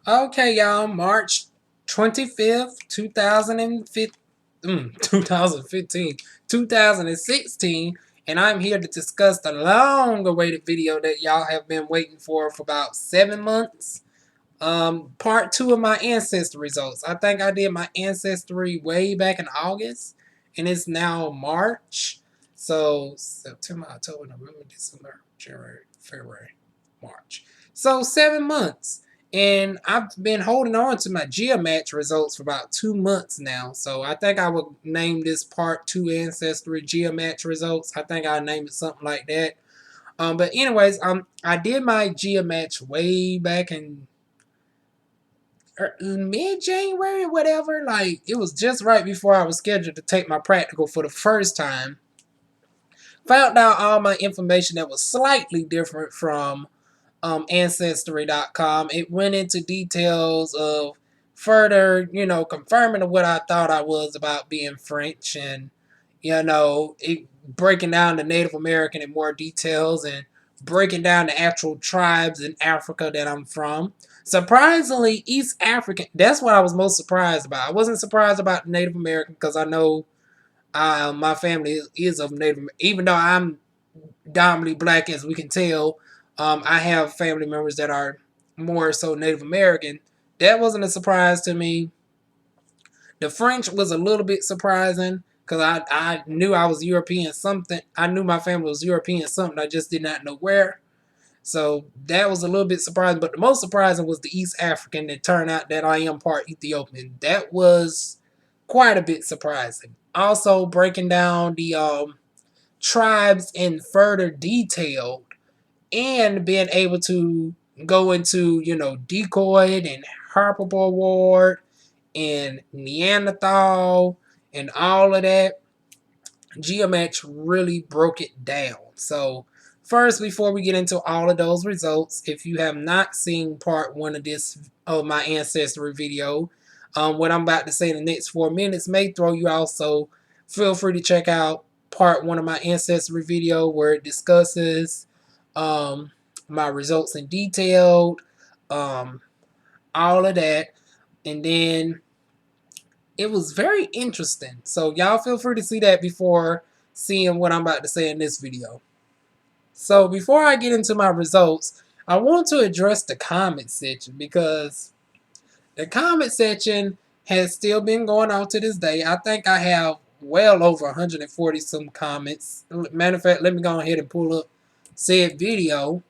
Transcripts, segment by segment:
Okay, y'all, March 25th, 2015, 2016, and I'm here to discuss the long-awaited video that y'all have been waiting for about 7 months. Part 2 of my ancestry results. I think I did my ancestry way back in August, and it's now March. So, September, October, November, December, January, February, March. So, 7 months. And I've been holding on to my GeoMatch results for about 2 months now. So I think I would name this part 2 Ancestry GeoMatch results. I think I'll name it something like that. But anyways, I did my GeoMatch way back in mid-January, whatever. Like, it was just right before I was scheduled to take my practical for the first time. Found out all my information that was slightly different from Ancestry.com. It went into details of further, confirming what I thought I was about being French, and breaking down the Native American in more details, and breaking down the actual tribes in Africa that I'm from. Surprisingly, East African, that's what I was most surprised about. I wasn't surprised about Native American because I know my family is of Native, even though I'm dominantly black, as we can tell. I have family members that are more so Native American. That wasn't a surprise to me. The French was a little bit surprising because I knew I was European something. I knew my family was European something. I just did not know where. So that was a little bit surprising. But the most surprising was the East African that turned out that I am part Ethiopian. That was quite a bit surprising. Also breaking down the tribes in further detail, and being able to go into, decoy and herbivore and Neanderthal and all of that. GeoMatch really broke it down. So first, before we get into all of those results, if you have not seen part 1 of my ancestry video, what I'm about to say in the next 4 minutes may throw you off. So feel free to check out part 1 of my ancestry video where it discusses my results in detail, um, all of that, and then it was very interesting. So y'all feel free to see that before seeing what I'm about to say in this video. So before I get into my results, I want to address the comment section because the comment section has still been going on to this day. I think I have well over 140 some comments. Matter of fact, let me go ahead and pull up said video.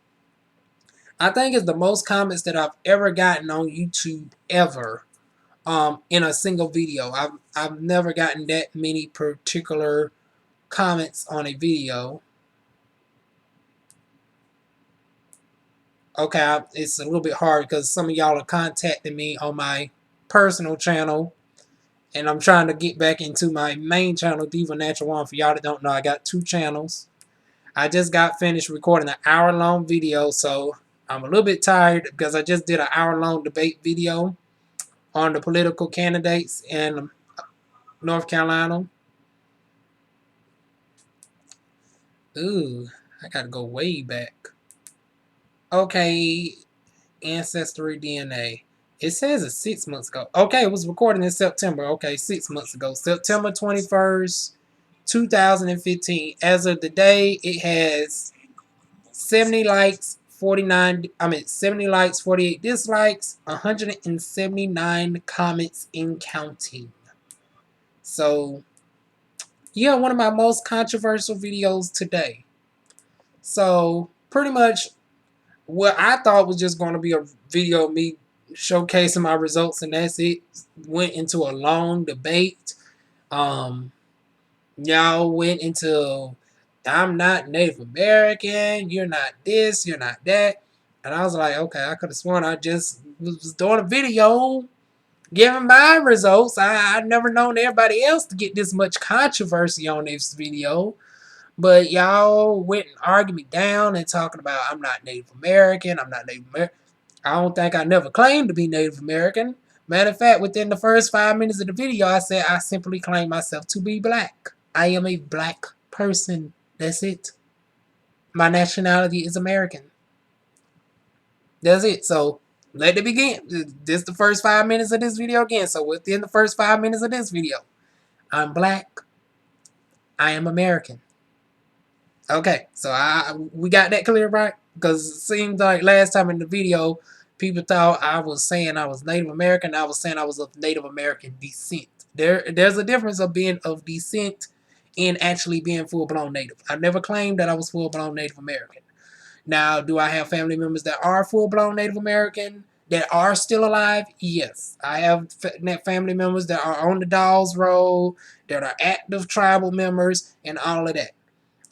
I think it's the most comments that I've ever gotten on YouTube ever. In a single video. I've never gotten that many particular comments on a video. Okay, it's a little bit hard because some of y'all are contacting me on my personal channel, and I'm trying to get back into my main channel, Diva Natural One. For y'all that don't know, I got 2 channels. I just got finished recording an hour-long video, so I'm a little bit tired because I just did an hour-long debate video on the political candidates in North Carolina. Ooh, I gotta go way back. Okay, Ancestry DNA. It says it's 6 months ago. Okay, it was recorded in September. Okay, 6 months ago. September 21st, 2015. As of today, it has 70 likes, 70 likes, 48 dislikes, 179 comments in counting. So, yeah, one of my most controversial videos today. So, pretty much what I thought was just going to be a video of me showcasing my results, and that's it. Went into a long debate. Um, y'all went into, I'm not Native American, you're not this, you're not that. And I was like, okay, I could have sworn I just was doing a video giving my results. I've never known everybody else to get this much controversy on this video. But y'all went and argued me down and talking about I'm not Native American, I'm not Native American. I don't think I never claimed to be Native American. Matter of fact, within the first 5 minutes of the video, I said I simply claim myself to be black. I am a black person. That's it. My nationality is American. That's it. So Let it begin. This is the first 5 minutes of this video again. So within the first 5 minutes of this video, I'm black. I am American. Okay, so we got that clear, right? Because it seems like last time in the video, people thought I was saying I was Native American. I was saying I was of Native American descent. There's a difference of being of descent and actually being full-blown Native. I never claimed that I was full-blown Native American. Now, do I have family members that are full-blown Native American that are still alive? Yes. I have family members that are on the Dawes Road, that are active tribal members, and all of that.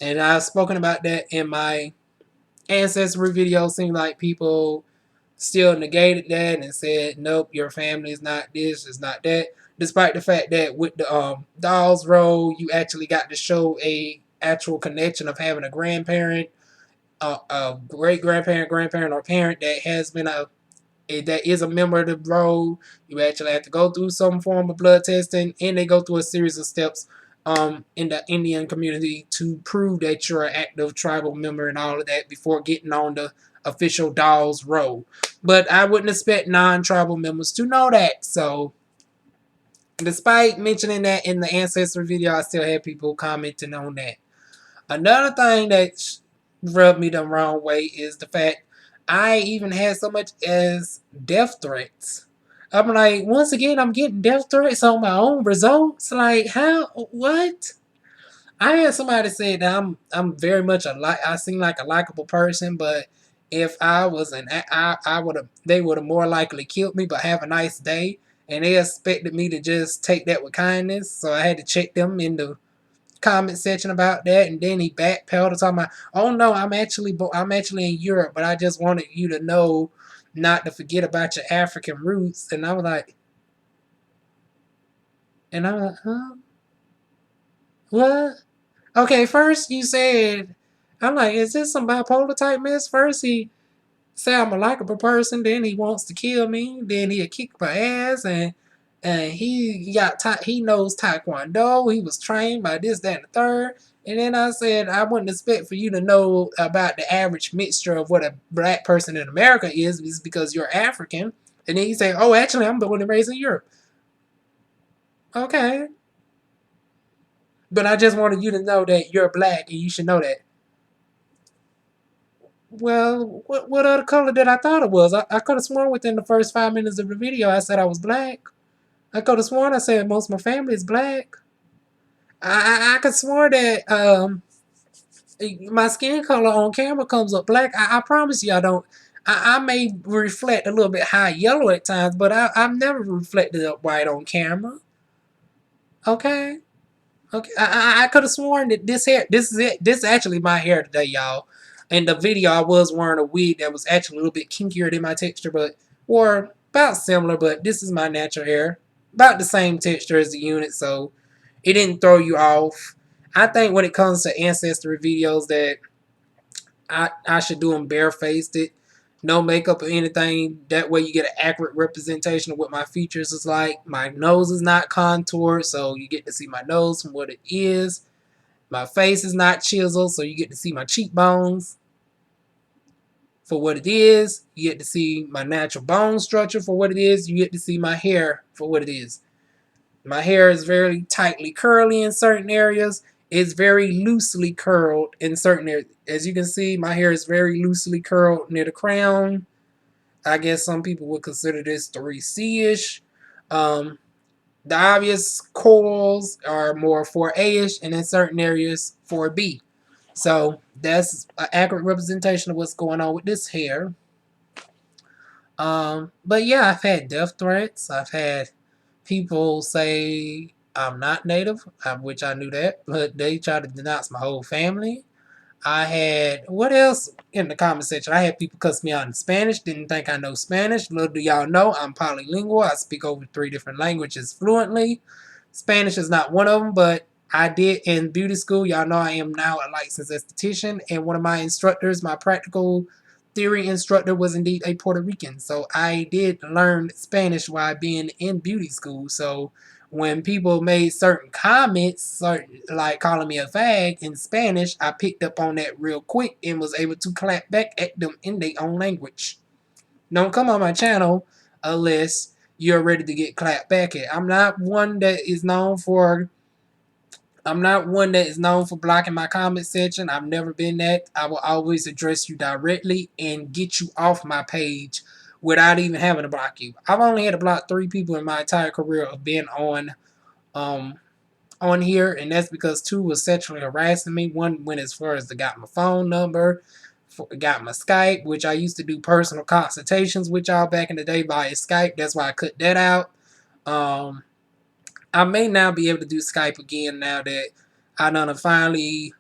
And I've spoken about that in my ancestry video. Seemed like people still negated that and said, nope, your family is not this, it's not that. Despite the fact that with the Dawes Road, you actually got to show a actual connection of having a grandparent, a great grandparent, grandparent, or parent that has been that is a member of the road. You actually have to go through some form of blood testing, and they go through a series of steps in the Indian community to prove that you're an active tribal member and all of that before getting on the official Dawes Road. But I wouldn't expect non-tribal members to know that. So despite mentioning that in the ancestry video, I still had people commenting on that. Another thing that rubbed me the wrong way is the fact I even had so much as death threats. I'm like, once again, I'm getting death threats on my own results. Like, how? What? I had somebody say that I'm very much I seem like a likable person, but if I was I would have they would have more likely killed me. But have a nice day, and they expected me to just take that with kindness. So I had to check them in the comment section about that, and then he backpedaled talking about, "Oh no, I'm actually in Europe, but I just wanted you to know not to forget about your African roots." And I was like, huh? What? Okay, first you said, I'm like, is this some bipolar type mess? First he say I'm a likable person, then he wants to kill me, then he'll kick my ass, and he knows taekwondo, he was trained by this, that, and the third. And then I said I wouldn't expect for you to know about the average mixture of what a black person in America is because you're African. And then he said, oh, actually, I'm born and raised in Europe. Okay. But I just wanted you to know that you're black and you should know that. Well, what other color did I thought it was? I could have sworn within the first 5 minutes of the video I said I was black. I could have sworn I said most of my family is black. I could swear that my skin color on camera comes up black. I promise you I don't. I may reflect a little bit high yellow at times, but I've never reflected up white on camera. Okay. Okay, I could have sworn that this hair, this is it. This is actually my hair today, y'all. In the video, I was wearing a wig that was actually a little bit kinkier than my texture, but or about similar. But this is my natural hair, about the same texture as the unit, so it didn't throw you off. I think when it comes to ancestry videos, that I should do them barefaced, it, no makeup or anything. That way you get an accurate representation of what my features is like. My nose is not contoured, so you get to see my nose from what it is. My face is not chiseled, so you get to see my cheekbones for what it is. You get to see my natural bone structure for what it is. You get to see my hair for what it is. My hair is very tightly curly in certain areas. It's very loosely curled in certain areas. As you can see, my hair is very loosely curled near the crown. I guess some people would consider this 3C-ish. The obvious coils are more 4A-ish, and in certain areas 4B. So that's an accurate representation of what's going on with this hair. But yeah, I've had death threats. I've had people say I'm not native, which I knew that, but they tried to denounce my whole family. I had, what else in the comment section? I had people cuss me out in Spanish, didn't think I know Spanish. Little do y'all know, I'm polylingual. I speak over 3 different languages fluently. Spanish is not one of them, but I did in beauty school. Y'all know I am now a licensed esthetician, and one of my instructors, my practical theory instructor, was indeed a Puerto Rican. So I did learn Spanish while being in beauty school. So when people made certain comments, like calling me a fag in Spanish, I picked up on that real quick and was able to clap back at them in their own language. Don't come on my channel unless you're ready to get clapped back at. I'm not one that is known for blocking my comment section. I've never been that. I will always address you directly and get you off my page without even having to block you. I've only had to block 3 people in my entire career of being um on here, and that's because 2 was sexually harassing me. One went as far as they got my phone number, got my Skype, which I used to do personal consultations with y'all back in the day via Skype. That's why I cut that out. Um, I may now be able to do Skype again now that I done finally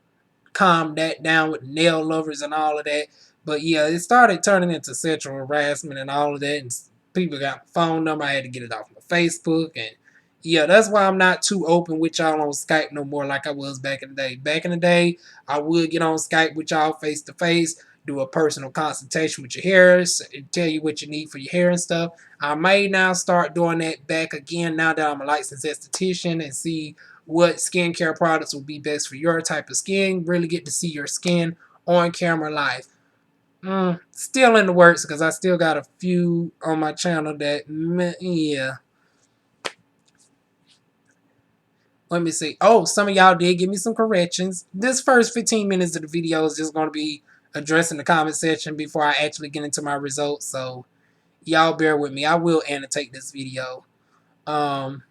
calmed that down with nail lovers and all of that. But yeah, it started turning into sexual harassment and all of that. And people got my phone number. I had to get it off my Facebook. And yeah, that's why I'm not too open with y'all on Skype no more like I was back in the day. Back in the day, I would get on Skype with y'all face to face, do a personal consultation with your hair, tell you what you need for your hair and stuff. I may now start doing that back again now that I'm a licensed esthetician and see what skincare products will be best for your type of skin. Really get to see your skin on camera live. Still in the works because I still got a few on my channel that, yeah. Let me see. Oh, some of y'all did give me some corrections. This first 15 minutes of the video is just going to be addressing the comment section before I actually get into my results. So y'all bear with me. I will annotate this video. Some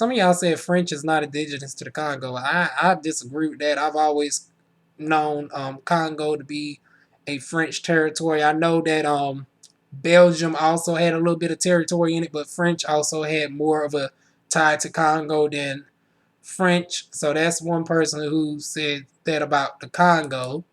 of y'all said French is not indigenous to the Congo. I disagree with that. I've always known Congo to be a French territory. I know that Belgium also had a little bit of territory in it, but French also had more of a tie to Congo than French. So that's one person who said that about the Congo.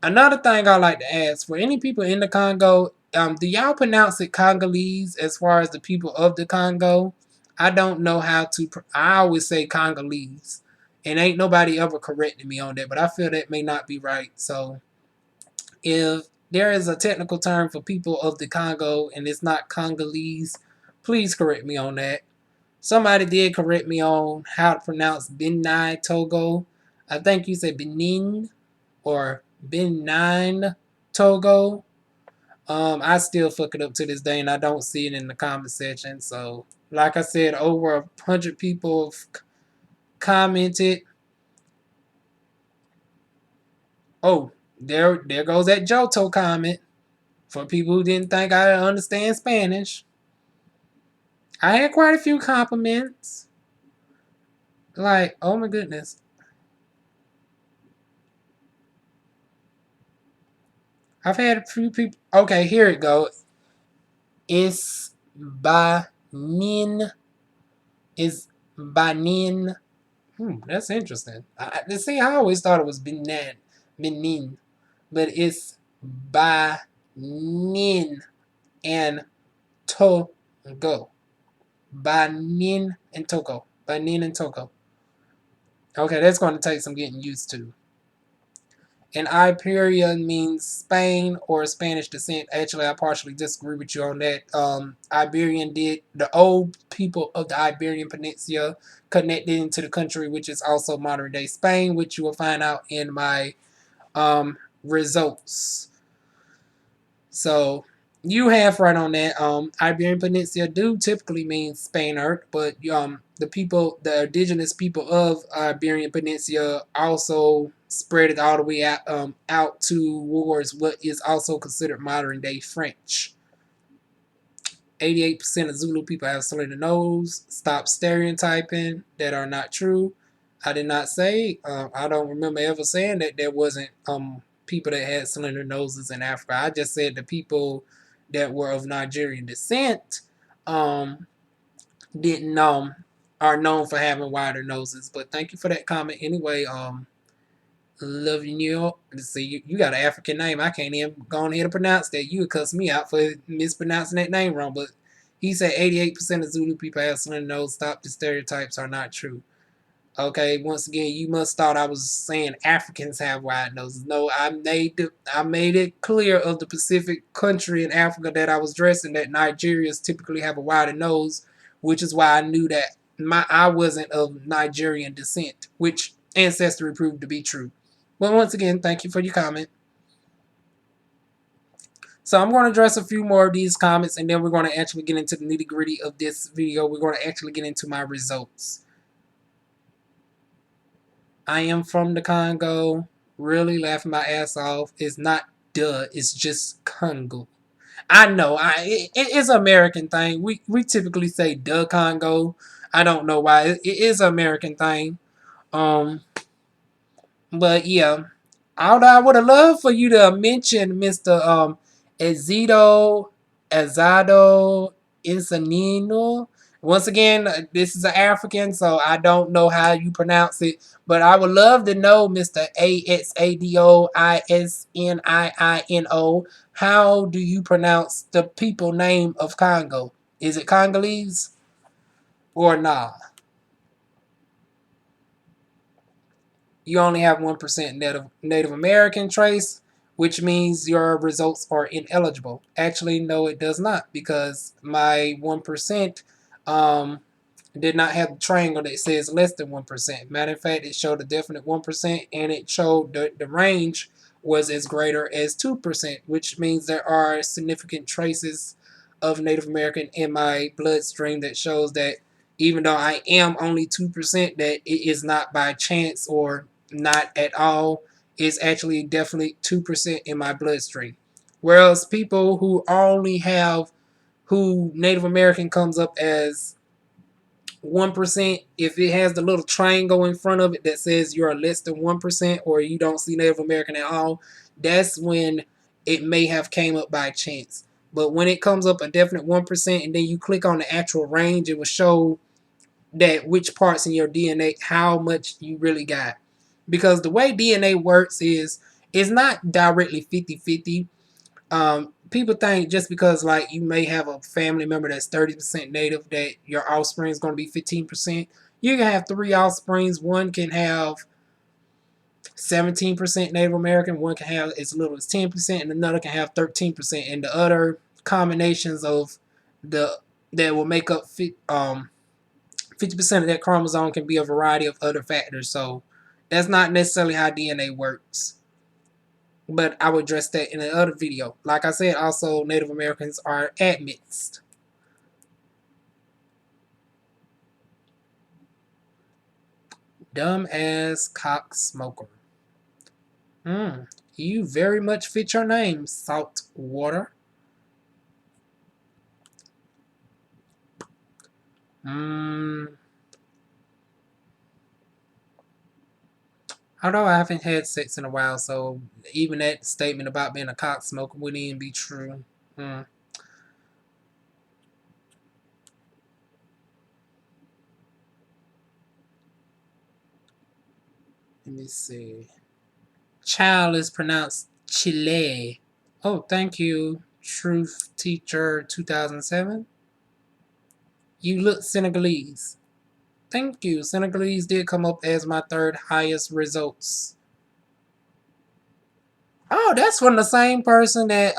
Another thing I like to ask, for any people in the Congo, do y'all pronounce it Congolese as far as the people of the Congo? I don't know how to. I always say Congolese, and ain't nobody ever corrected me on that. But I feel that may not be right. So if there is a technical term for people of the Congo and it's not Congolese, please correct me on that. Somebody did correct me on how to pronounce Benin, Togo. I think you said Benin or Benin, Togo. I still fuck it up to this day, and I don't see it in the comment section. So, like I said, over 100 people have commented. Oh, there goes that Johto comment. For people who didn't think I understand Spanish, I had quite a few compliments. Like, oh my goodness. I've had a few people. Okay, here it goes. It's Banin. Is Banin. That's interesting. See, I always thought it was Benin, but it's Banin and Togo. Banin and Togo. Banin and Togo. Okay, that's going to take some getting used to. And Iberia means Spain or Spanish descent. Actually, I partially disagree with you on that. Iberian did, the old people of the Iberian Peninsula connected into the country, which is also modern day Spain, which you will find out in my results. So you have right on that. Iberian Peninsula do typically mean Spaniard, but the indigenous people of Iberian Peninsula also spread it all the way out towards what is also considered modern day French. 88% of Zulu people have slender nose. Stop stereotyping that are not true. I did not say. I don't remember ever saying that there wasn't people that had slender noses in Africa. I just said the people that were of Nigerian descent didn't are known for having wider noses. But thank you for that comment anyway. Love you. Let's see, you got an African name. I can't even go ahead and pronounce that. You would cuss me out for mispronouncing that name wrong. But he said 88% of Zulu people have slender nose. Stop, the stereotypes are not true. Okay, once again, you must thought I was saying Africans have wide noses. No, I made it clear of the Pacific country in Africa that I was addressing that Nigerians typically have a wider nose, which is why I knew that I wasn't of Nigerian descent, which Ancestry proved to be true. Well, once again, thank you for your comment. So I'm going to address a few more of these comments, and then we're going to actually get into the nitty gritty of this video. We're going to actually get into my results. I am from the Congo. Really laughing my ass off. It's not duh. It's just Congo. I know. It's an American thing. We typically say duh Congo. I don't know why. It is an American thing. Um, but yeah, although I would have loved for you to mention Mr. Ezito Azado Insanino. Once again, this is an African, so I don't know how you pronounce it, but I would love to know, Mr. Axadoisnino. How do you pronounce the people name of Congo? Is it Congolese or nah? You only have 1% Native American trace, which means your results are ineligible. Actually, no, it does not, because my 1% um, did not have the triangle that says less than 1%. Matter of fact, it showed a definite 1%, and it showed the range was as greater as 2%, which means there are significant traces of Native American in my bloodstream that shows that even though I am only 2%, that it is not by chance or not at all. It's actually definitely 2% in my bloodstream. Whereas people who only have, who Native American comes up as 1%, if it has the little triangle in front of it that says you're less than 1% or you don't see Native American at all, that's when it may have came up by chance. But when it comes up a definite 1% and then you click on the actual range, it will show that which parts in your DNA, how much you really got. Because the way DNA works is it's not directly 50-50. People think just because like you may have a family member that's 30% native that your offspring is going to be 15%. You can have three offsprings. One can have 17% Native American, one can have as little as 10%, and another can have 13%. And the other combinations of the that will make up 50% of that chromosome can be a variety of other factors. So that's not necessarily how DNA works. But I will address that in another video. Like I said, also Native Americans are admixed. Dumb ass cock smoker. You very much fit your name, salt water. Although I haven't had sex in a while, so even that statement about being a cock smoker wouldn't even be true. Let me see. Child is pronounced Chile. Oh, thank you, Truth Teacher 2007. You look Senegalese. Thank you. Senegalese did come up as my third highest results. Oh, that's from the same person that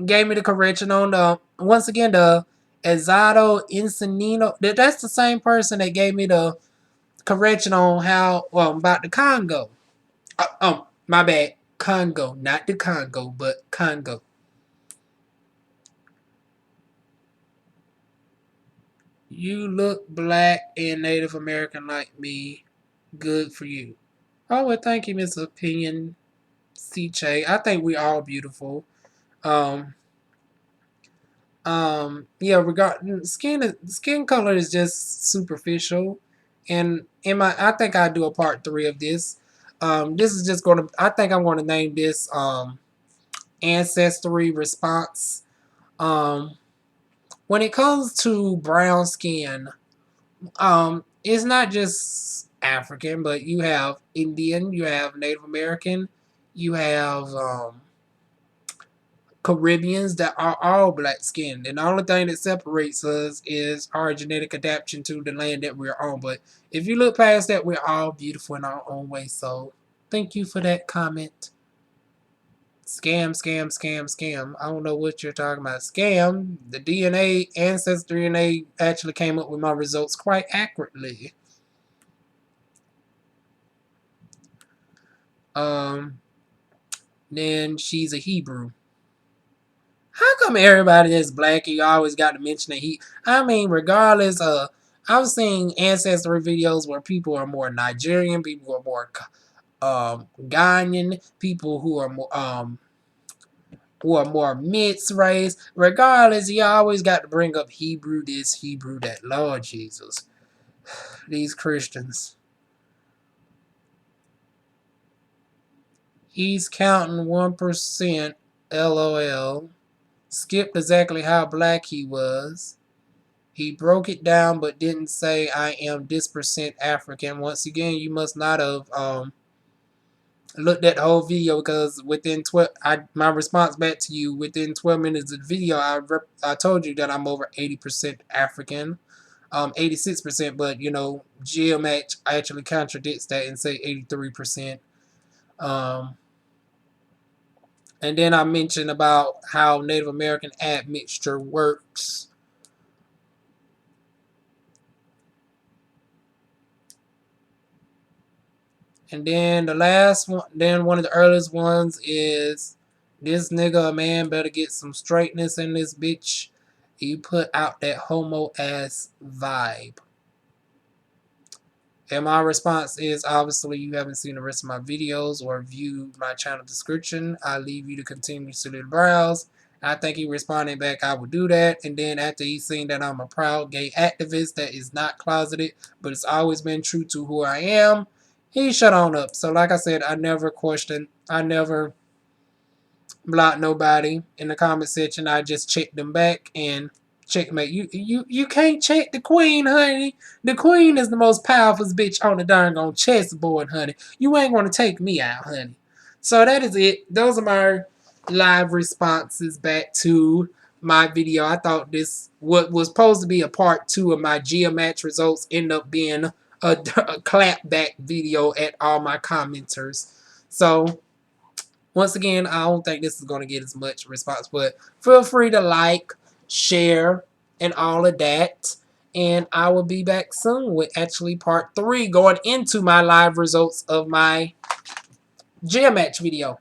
gave me the correction on the, once again, the Exato Incenino. That's the same person that gave me the correction on how, well, about the Congo. My bad. Congo, not the Congo, but Congo. You look black and Native American like me. Good for you. Oh, well, thank you, Miss Opinion CJ. I think we all beautiful. Um, yeah, regarding skin color is just superficial. And I think I'll do a part 3 of this. This is just gonna, I think I'm gonna name this, ancestry response. Um, when it comes to brown skin, it's not just African, but you have Indian, you have Native American, you have Caribbeans that are all black skinned. And the only thing that separates us is our genetic adaptation to the land that we're on. But if you look past that, we're all beautiful in our own way. So thank you for that comment. Scam, scam, scam, scam. I don't know what you're talking about. Scam. The DNA, Ancestry DNA actually came up with my results quite accurately. Then she's a Hebrew. How come everybody that's black, you always got to mention that he? I mean, regardless of, I've seen ancestry videos where people are more Nigerian, people are more Ghanaian, people who are more mixed race. Regardless, you always got to bring up Hebrew this, Hebrew that. Lord Jesus, these Christians. He's counting 1%. LOL. Skipped exactly how black he was. He broke it down but didn't say I am this percent African. Once again, you must not have looked at the whole video, because within 12, my response back to you, within 12 minutes of the video, I told you that I'm over 80% African, 86%, but you know, GeoMatch actually contradicts that and say 83%. Um, and then I mentioned about how Native American admixture works. And then the last one, then one of the earliest ones is this nigga, a man, better get some straightness in this bitch. He put out that homo ass vibe. And my response is, obviously you haven't seen the rest of my videos or viewed my channel description. I leave you to continue to browse. I think he responded back, I would do that. And then after he's seen that I'm a proud gay activist that is not closeted, but it's always been true to who I am, he shut on up. So like I said, I never block nobody in the comment section. I just check them back and checkmate. You can't check the queen, honey. The queen is the most powerful bitch on the darn on chessboard, honey. You ain't gonna take me out, honey. So that is it. Those are my live responses back to my video. I thought this what was supposed to be a part 2 of my GeoMatch results ended up being a clapback video at all my commenters. So once again, I don't think this is going to get as much response, but feel free to like, share, and all of that. And I will be back soon with actually part 3 going into my live results of my GeoMatch video.